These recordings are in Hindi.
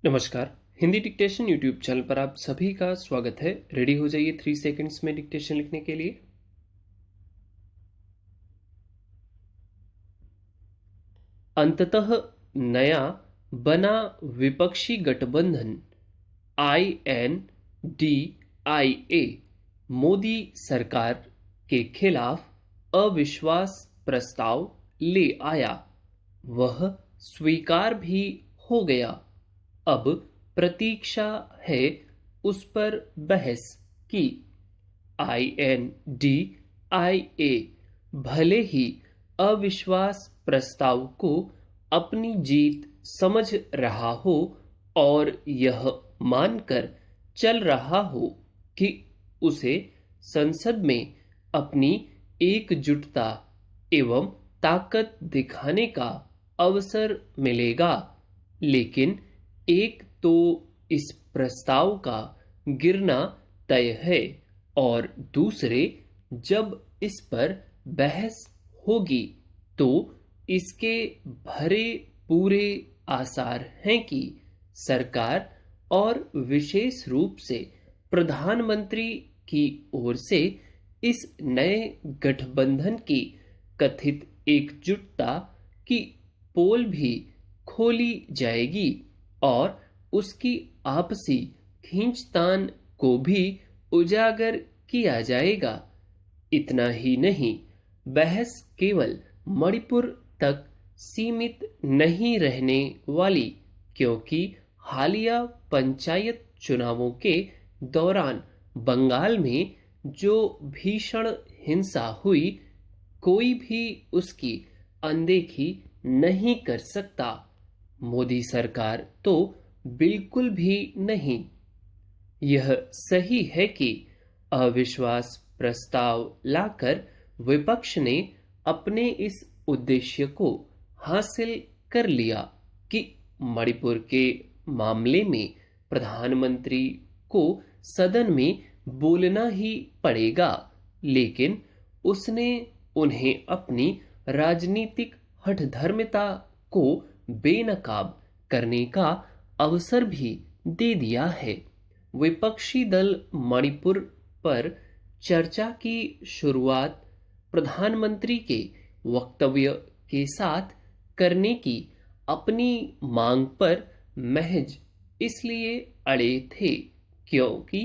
नमस्कार। हिंदी डिक्टेशन यूट्यूब चैनल पर आप सभी का स्वागत है। रेडी हो जाइए 3 सेकंड्स में डिक्टेशन लिखने के लिए। अंततः नया बना विपक्षी गठबंधन INDIA मोदी सरकार के खिलाफ अविश्वास प्रस्ताव ले आया। वह स्वीकार भी हो गया। अब प्रतीक्षा है उस पर बहस की। INDIA भले ही अविश्वास प्रस्ताव को अपनी जीत समझ रहा हो और यह मानकर चल रहा हो कि उसे संसद में अपनी एकजुटता एवं ताकत दिखाने का अवसर मिलेगा, लेकिन एक तो इस प्रस्ताव का गिरना तय है और दूसरे जब इस पर बहस होगी तो इसके भरे पूरे आसार हैं कि सरकार और विशेष रूप से प्रधानमंत्री की ओर से इस नए गठबंधन की कथित एकजुटता की पोल भी खोली जाएगी और उसकी आपसी खींचतान को भी उजागर किया जाएगा। इतना ही नहीं, बहस केवल मणिपुर तक सीमित नहीं रहने वाली, क्योंकि हालिया पंचायत चुनावों के दौरान बंगाल में जो भीषण हिंसा हुई, कोई भी उसकी अनदेखी नहीं कर सकता। मोदी सरकार तो बिल्कुल भी नहीं। यह सही है कि अविश्वास प्रस्ताव लाकर विपक्ष ने अपने इस उद्देश्य को हासिल कर लिया कि मणिपुर के मामले में प्रधानमंत्री को सदन में बोलना ही पड़ेगा, लेकिन उसने उन्हें अपनी राजनीतिक हठधर्मिता को बेनकाब करने का अवसर भी दे दिया है। विपक्षी दल मणिपुर पर चर्चा की शुरुआत प्रधानमंत्री के वक्तव्य के साथ करने की अपनी मांग पर महज इसलिए अड़े थे क्योंकि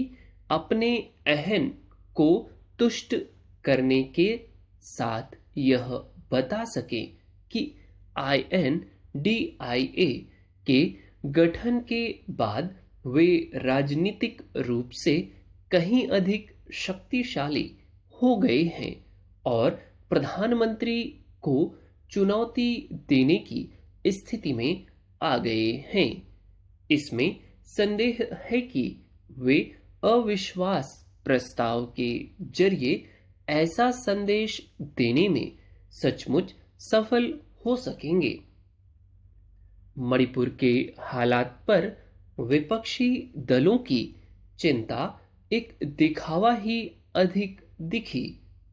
अपने अहम को तुष्ट करने के साथ यह बता सके कि INDIA के गठन के बाद वे राजनीतिक रूप से कहीं अधिक शक्तिशाली हो गए हैं और प्रधानमंत्री को चुनौती देने की स्थिति में आ गए हैं। इसमें संदेह है कि वे अविश्वास प्रस्ताव के जरिए ऐसा संदेश देने में सचमुच सफल हो सकेंगे। मणिपुर के हालात पर विपक्षी दलों की चिंता एक दिखावा ही अधिक दिखी,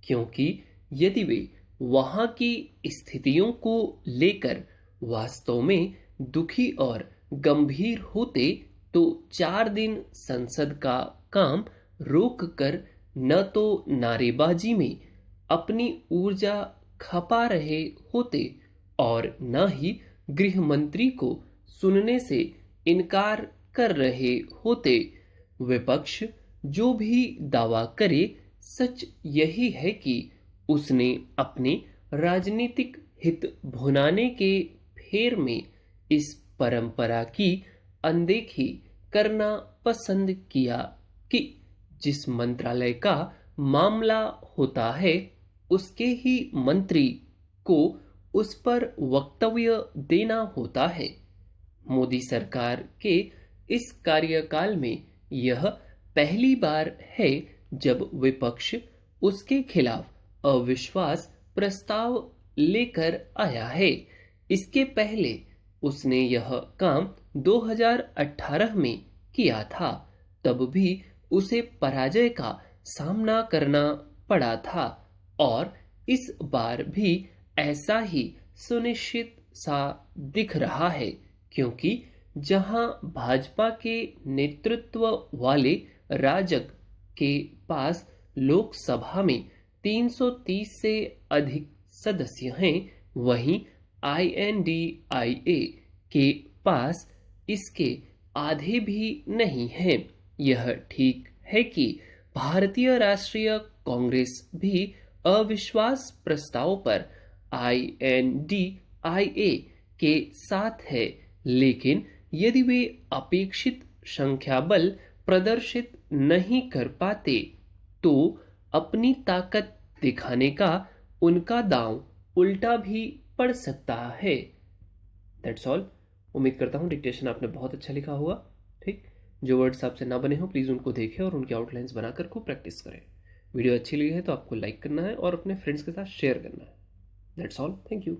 क्योंकि यदि वे वहां की स्थितियों को लेकर वास्तव में दुखी और गंभीर होते तो 4 दिन संसद का काम रोककर न तो नारेबाजी में अपनी ऊर्जा खपा रहे होते और न ही गृह मंत्री को सुनने से इनकार कर रहे होते। विपक्ष जो भी दावा करे, सच यही है कि उसने अपने राजनीतिक हित भुनाने के फेर में इस परंपरा की अनदेखी करना पसंद किया कि जिस मंत्रालय का मामला होता है उसके ही मंत्री को उस पर वक्तव्य देना होता है। मोदी सरकार के इस कार्यकाल में यह पहली बार है जब विपक्ष उसके खिलाफ अविश्वास प्रस्ताव लेकर आया है। इसके पहले उसने यह काम 2018 में किया था, तब भी उसे पराजय का सामना करना पड़ा था और इस बार भी ऐसा ही सुनिश्चित सा दिख रहा है, क्योंकि जहां भाजपा के नेतृत्व वाले राजग के पास लोकसभा में 330 से अधिक सदस्य हैं, वहीं आईएनडीआईए के पास इसके आधे भी नहीं हैं। यह ठीक है कि भारतीय राष्ट्रीय कांग्रेस भी अविश्वास प्रस्ताव पर आईएनडीआईए के साथ है, लेकिन यदि वे अपेक्षित संख्या बल प्रदर्शित नहीं कर पाते तो अपनी ताकत दिखाने का उनका दांव उल्टा भी पड़ सकता है। That's all. उम्मीद करता हूँ डिक्टेशन आपने बहुत अच्छा लिखा होगा। ठीक, जो वर्ड्स आपसे ना बने हो प्लीज़ उनको देखें और उनकी आउटलाइंस बनाकर खूब प्रैक्टिस करें। वीडियो अच्छी लगी है तो आपको लाइक करना है और अपने फ्रेंड्स के साथ शेयर करना है। That's all. Thank you.